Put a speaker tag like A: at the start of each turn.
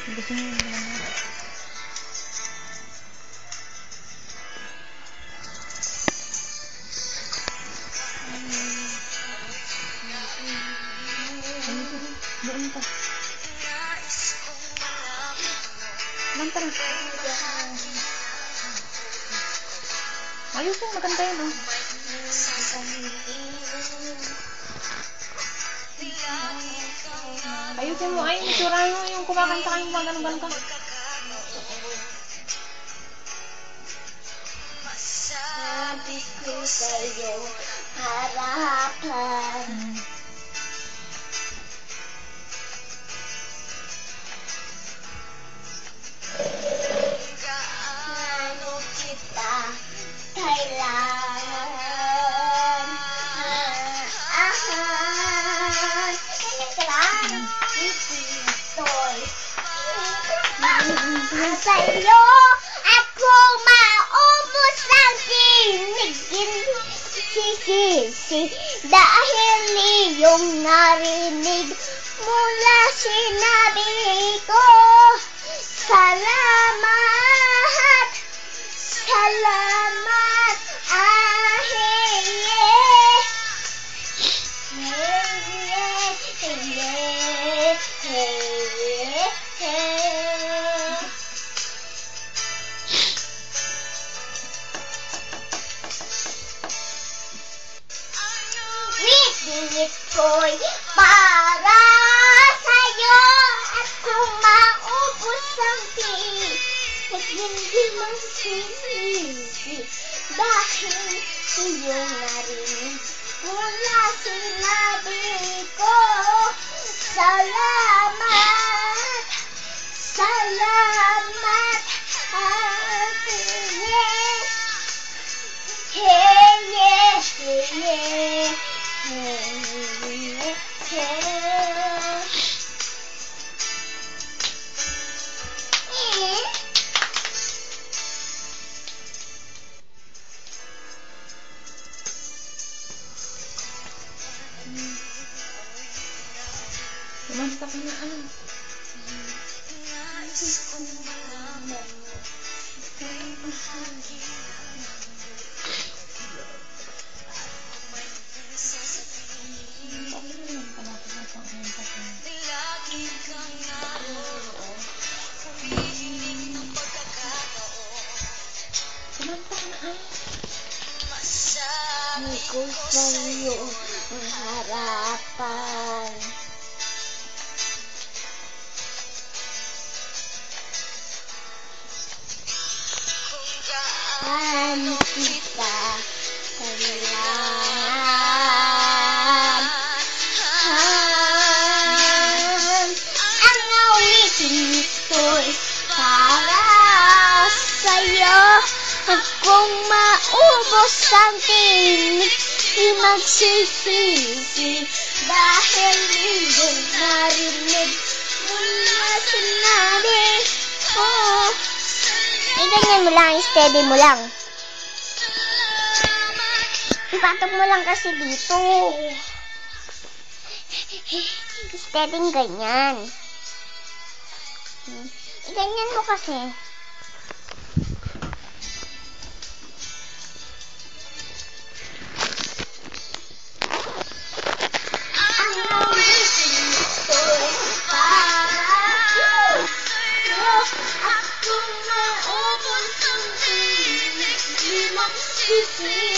A: Gusto niyo yung lang. Doon pa. Lang tara. Ayos yung maganda yun, oh. Ayusin mo, ay, itsura mo yung kumakanta kayong ganun-ganun ka.
B: Sabi ko sa'yo, harapan. Gaano kita kailangan. Sa'yo ako maubos ang tinigin sisisi dahil iyong narinig mula sinabi ko. Salamat, salamat, Wikit ko'y para sa'yo at kung maubos ang tinig, hindi magsisisi dahil iyong narinig mula sinabi ko. Salamat, salamat,
A: Basta ka na, ano?
B: Sabi ko sa'yo ang harapan. Gaano kita kailangan. Ang ulitin ko'y para sa'yo. At kung maubos ang tinig, di magsisisi dahil iyong narinig mula sinabi ko. Ganyan mo lang, steady mo lang. Ipatok mo lang kasi dito. Steady ganyan. Ganyan mo kasi. Sisi